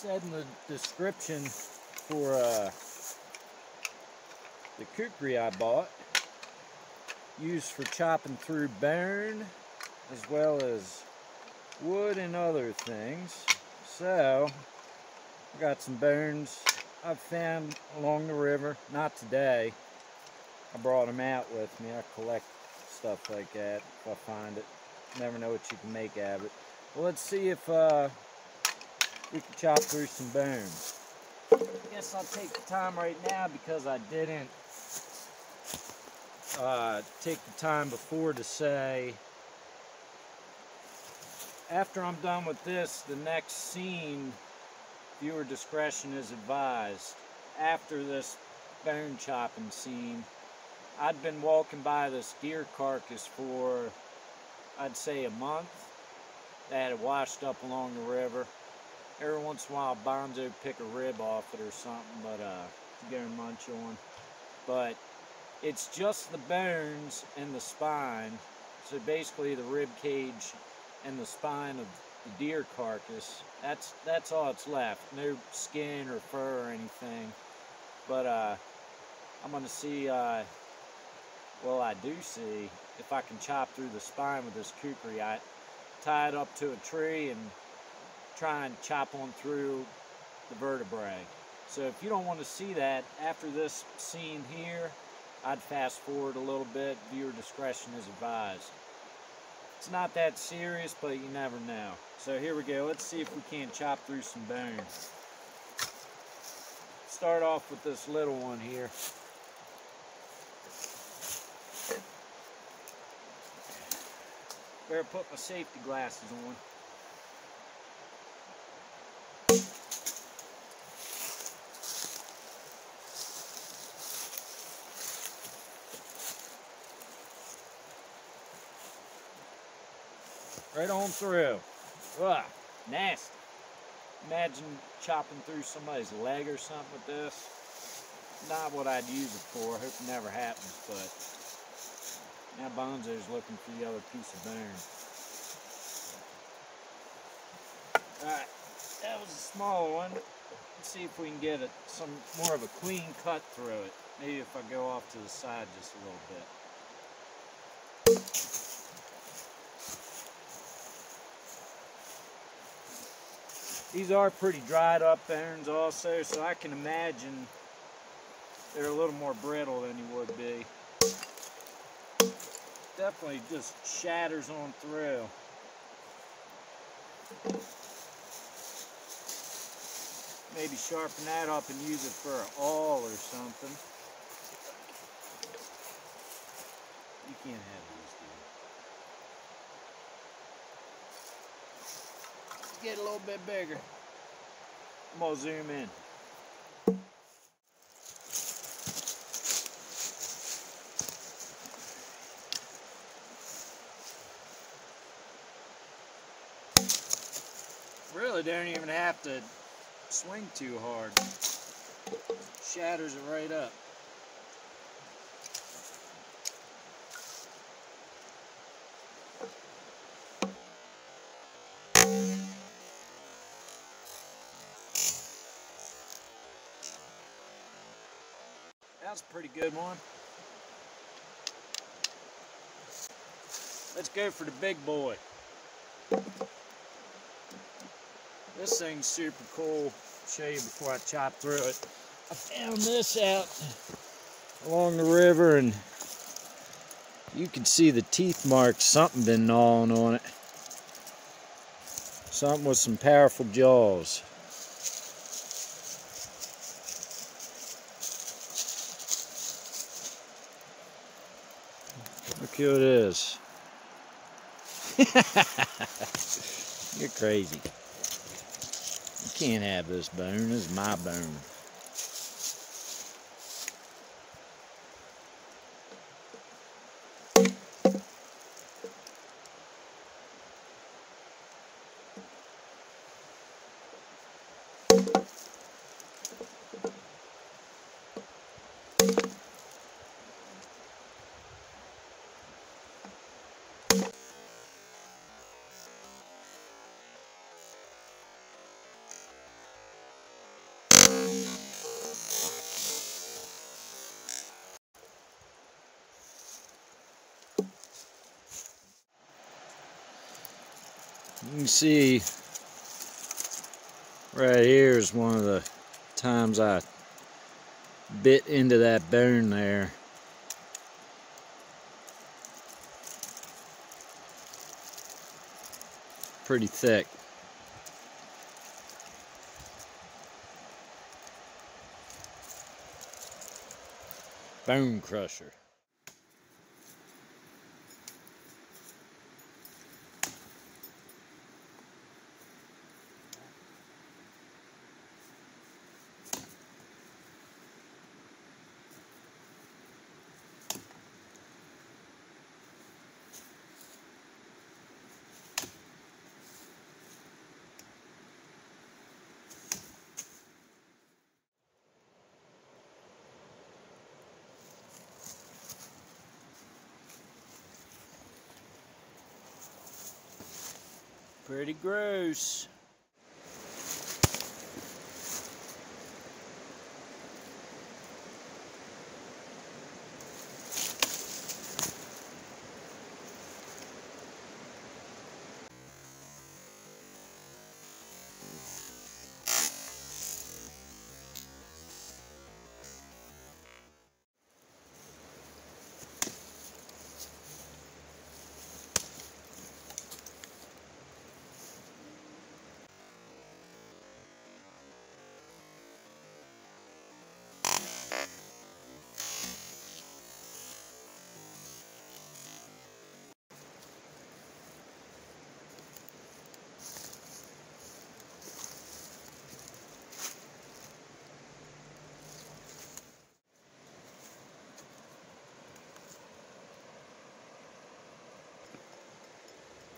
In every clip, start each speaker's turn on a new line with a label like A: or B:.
A: Said in the description for the Kukri I bought, used for chopping through bone as well as wood and other things. So I got some bones I've found along the river. Not today. I brought them out with me. I collect stuff like that if I find it. Never know what you can make out of it. Well, let's see if we can chop through some bones. I guess I'll take the time right now because I didn't take the time before to say, after I'm done with this, the next scene, viewer discretion is advised. After this bone chopping scene, I'd been walking by this deer carcass for, I'd say, a month. That had washed up along the river. Every once in a while, Bonzo would pick a rib off it or something, but to go and munch on. But it's just the bones and the spine. So basically, the rib cage and the spine of the deer carcass. That's all that's left. No skin or fur or anything. But I'm gonna see. Well, I do see if I can chop through the spine with this kukri. I tie it up to a tree and try and chop on through the vertebrae. So if you don't want to see that, after this scene here, I'd fast forward a little bit. Viewer discretion is advised. It's not that serious, but you never know. So here we go. Let's see if we can't chop through some bones. Start off with this little one here. Better put my safety glasses on. Right on through. Ugh, nasty. Imagine chopping through somebody's leg or something with this. Not what I'd use it for. I hope it never happens, but now Bonzo's looking for the other piece of bone. Alright, that was a small one. Let's see if we can get some more of a clean cut through it. Maybe if I go off to the side just a little bit. These are pretty dried up bones also, so I can imagine they're a little more brittle than you would be. Definitely just shatters on through. Maybe sharpen that up and use it for an awl or something. You can't have these, dude. Get a little bit bigger. I'm gonna zoom in. Really don't even have to swing too hard. Shatters it right up. That's a pretty good one. Let's go for the big boy. This thing's super cool. I'll show you before I chop through it. I found this out along the river, and you can see the teeth marks. Something been gnawing on it. Something with some powerful jaws. Look who it is. You're crazy. You can't have this bone. This is my bone. You can see right here is one of the times I bit into that bone there. Pretty thick. Bone crusher. Pretty gross.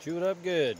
A: Chew it up good.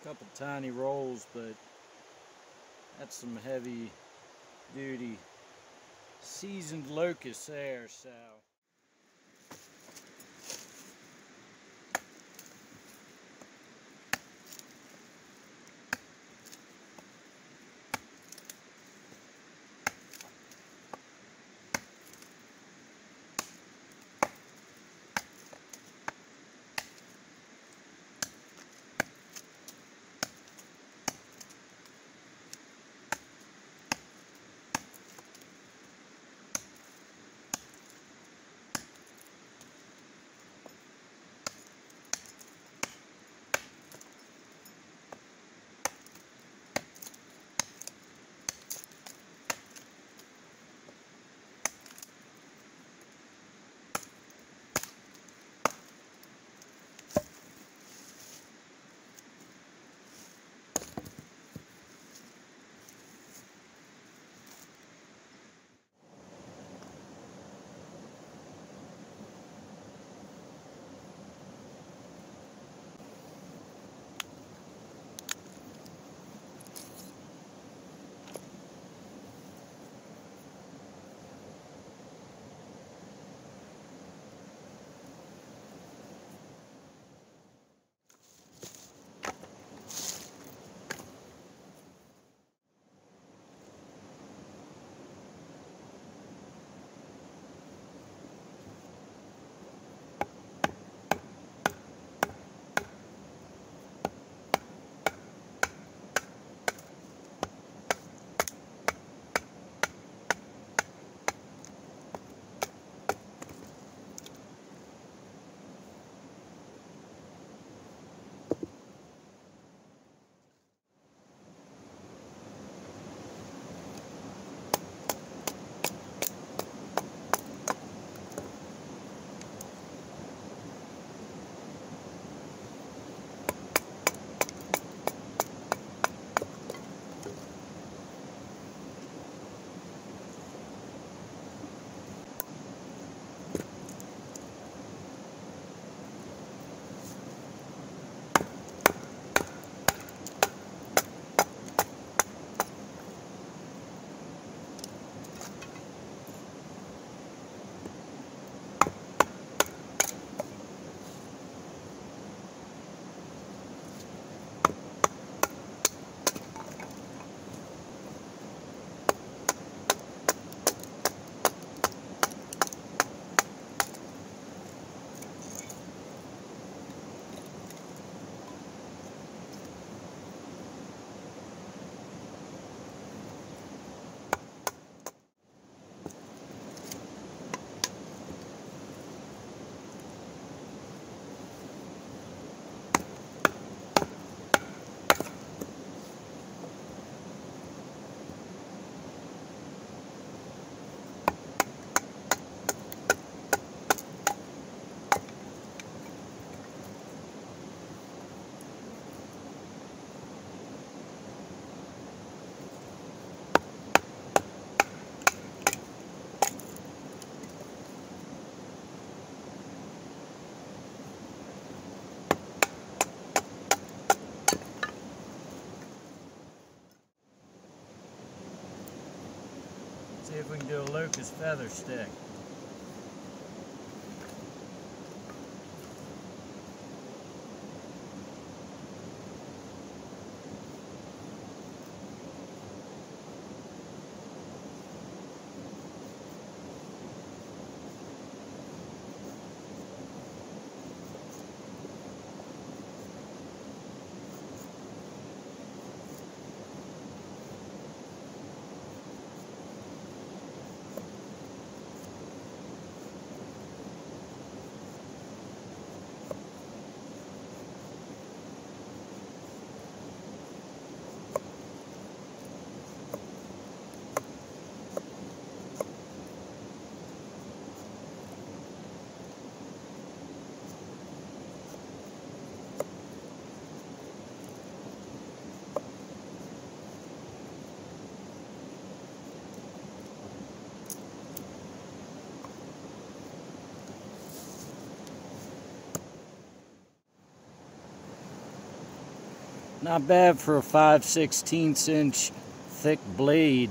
A: couple tiny rolls, but that's some heavy duty seasoned locust there. So see if we can do a locust feather stick. Not bad for a 5/16 inch thick blade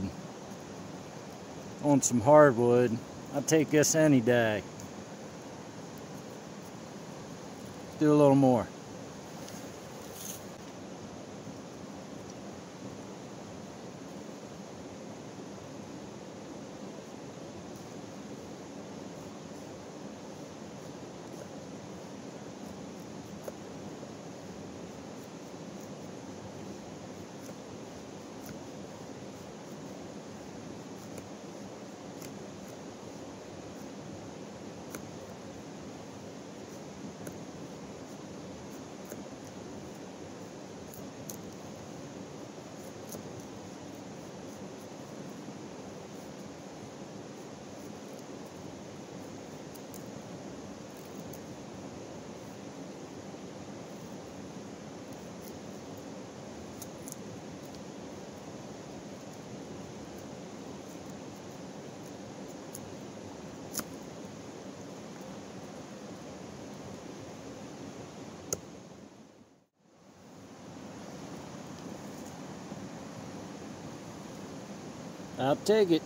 A: on some hardwood. I'd take this any day. Do a little more. I'll take it.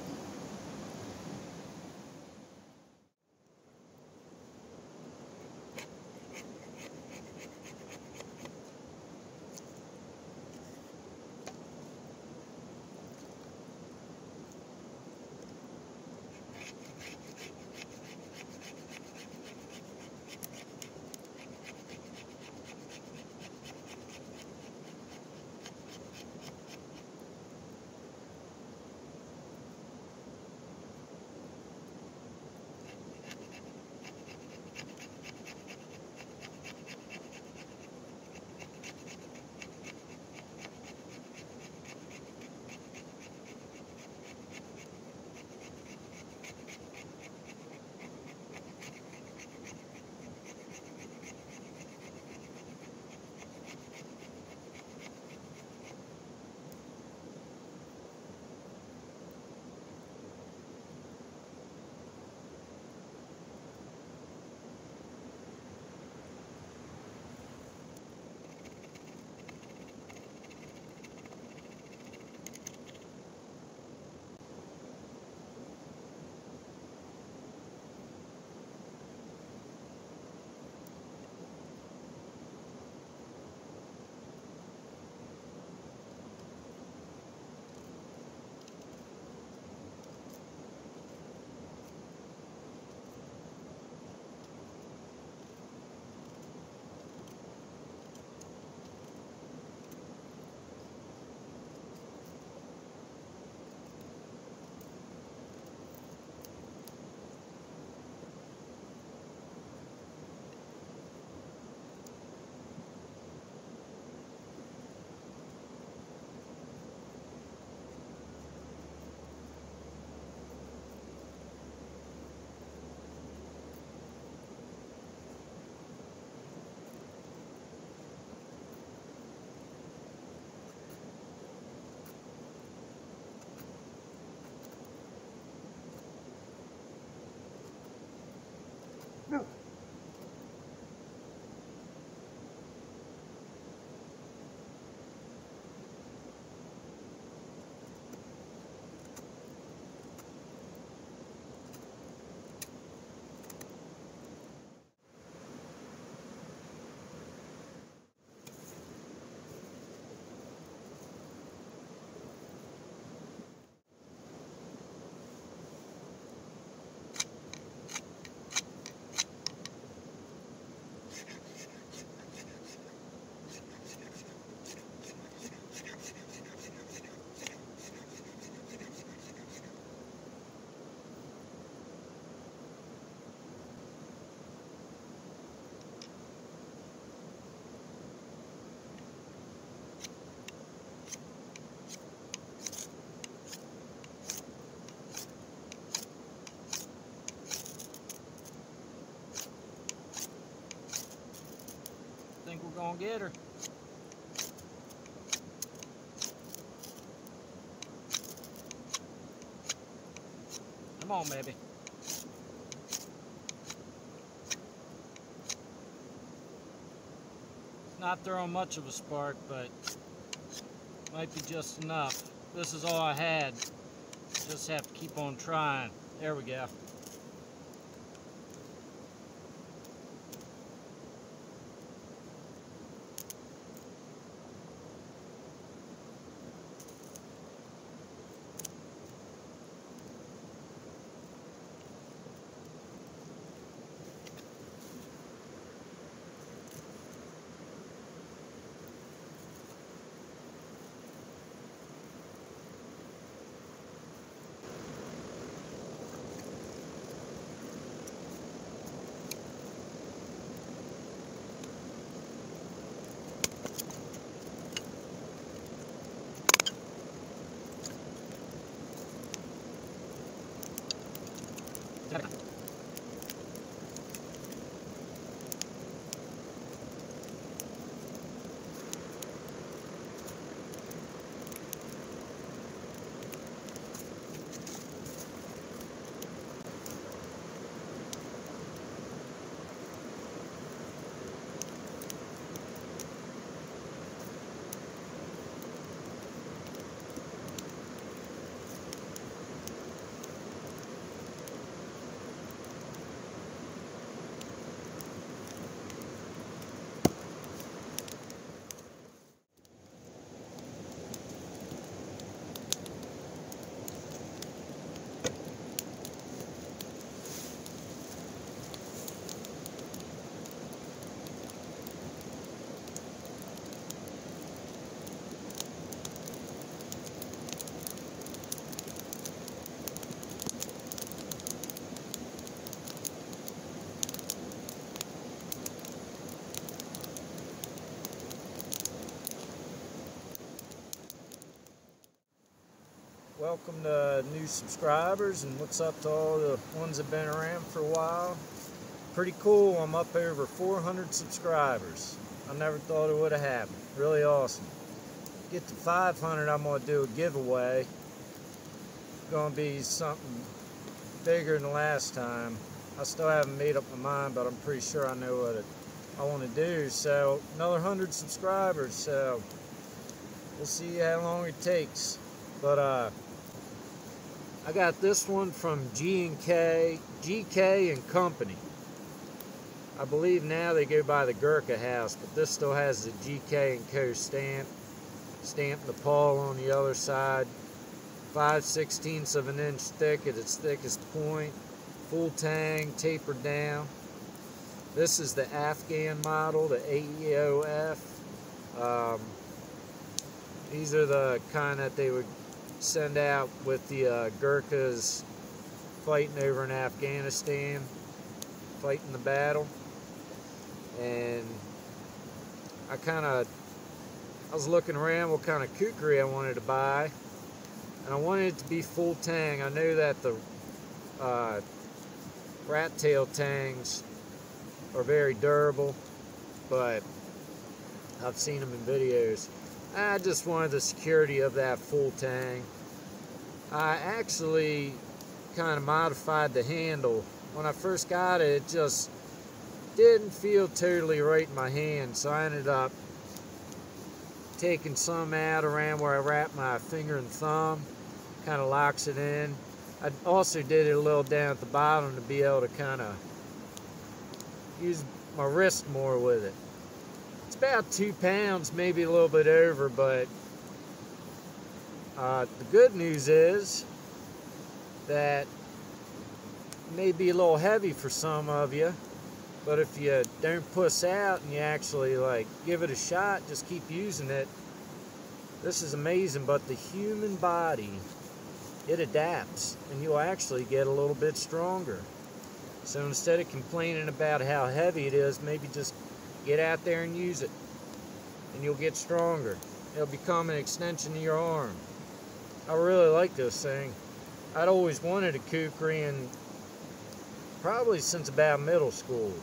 A: Think we're gonna get her. Come on, baby. Not throwing much of a spark, but might be just enough. This is all I had. Just have to keep on trying. There we go. Welcome to new subscribers, and what's up to all the ones that have been around for a while. Pretty cool, I'm up over 400 subscribers. I never thought it would have happened. Really awesome. Get to 500, I'm going to do a giveaway. It's going to be something bigger than last time. I still haven't made up my mind, but I'm pretty sure I know what I want to do. So another 100 subscribers, so we'll see how long it takes. But I got this one from GK&CO. I believe now they go by the Gurkha House, but this still has the GK&CO stamp. Stamped the pawl on the other side. 5/16 of an inch thick at its thickest point. Full tang, tapered down. This is the Afghan model, the AEOF. These are the kind that they would send out with the Gurkhas fighting over in Afghanistan, fighting the battle. And I was looking around what kind of kukri I wanted to buy, and I wanted it to be full tang. I know that the rat tail tangs are very durable, but I've seen them in videos. I just wanted the security of that full tang. I actually kind of modified the handle. When I first got it, it just didn't feel totally right in my hand, so I ended up taking some out around where I wrap my finger and thumb. Kind of locks it in. I also did it a little down at the bottom to be able to kind of use my wrist more with it. It's about 2 pounds, maybe a little bit over, but the good news is that it may be a little heavy for some of you, but if you don't puss out and you actually give it a shot, just keep using it. This is amazing, but the human body, it adapts, and you'll actually get a little bit stronger. So instead of complaining about how heavy it is, maybe just get out there and use it, and you'll get stronger. It'll become an extension of your arm. I really like this thing. I'd always wanted a kukri, and probably since about middle school.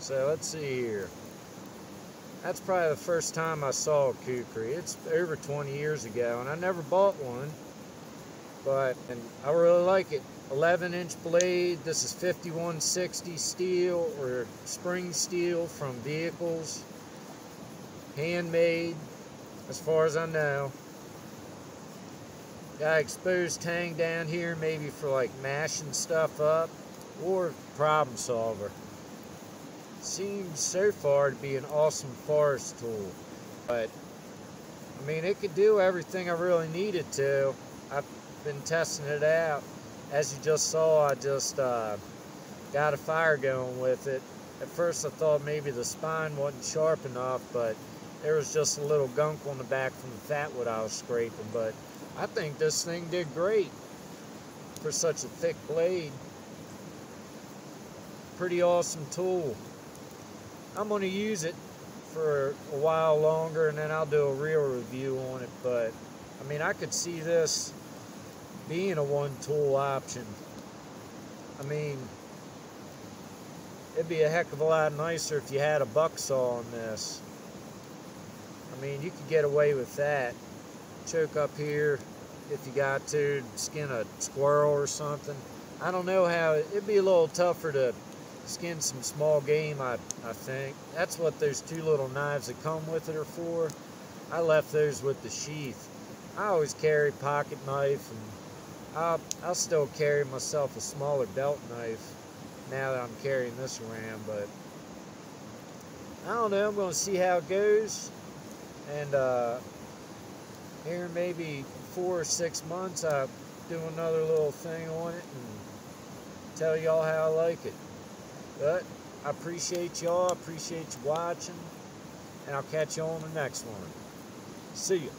A: So let's see here. That's probably the first time I saw a kukri. It's over 20 years ago, and I never bought one, and I really like it. 11-inch blade. This is 5160 steel or spring steel from vehicles. handmade, as far as I know. Got exposed tang down here, maybe for like mashing stuff up, or problem solver. Seems so far to be an awesome forest tool, but I mean, it could do everything I really needed to. I've been testing it out. As you just saw, I just got a fire going with it. At first I thought maybe the spine wasn't sharp enough, but there was just a little gunk on the back from the fatwood I was scraping. But I think this thing did great for such a thick blade. Pretty awesome tool. I'm going to use it for a while longer, and then I'll do a real review on it. But I mean, I could see this being a one-tool option. I mean, it'd be a heck of a lot nicer if you had a buck saw on this. I mean, you could get away with that. Choke up here if you got to, skin a squirrel or something. I don't know how, it'd be a little tougher to skin some small game, I think. That's what those two little knives that come with it are for. I left those with the sheath. I always carry pocket knife, and I'll still carry myself a smaller belt knife now that I'm carrying this around. But I don't know, I'm going to see how it goes, and here in maybe 4 or 6 months I'll do another little thing on it and tell y'all how I like it. But I appreciate y'all, I appreciate you watching, and I'll catch you on the next one. See ya.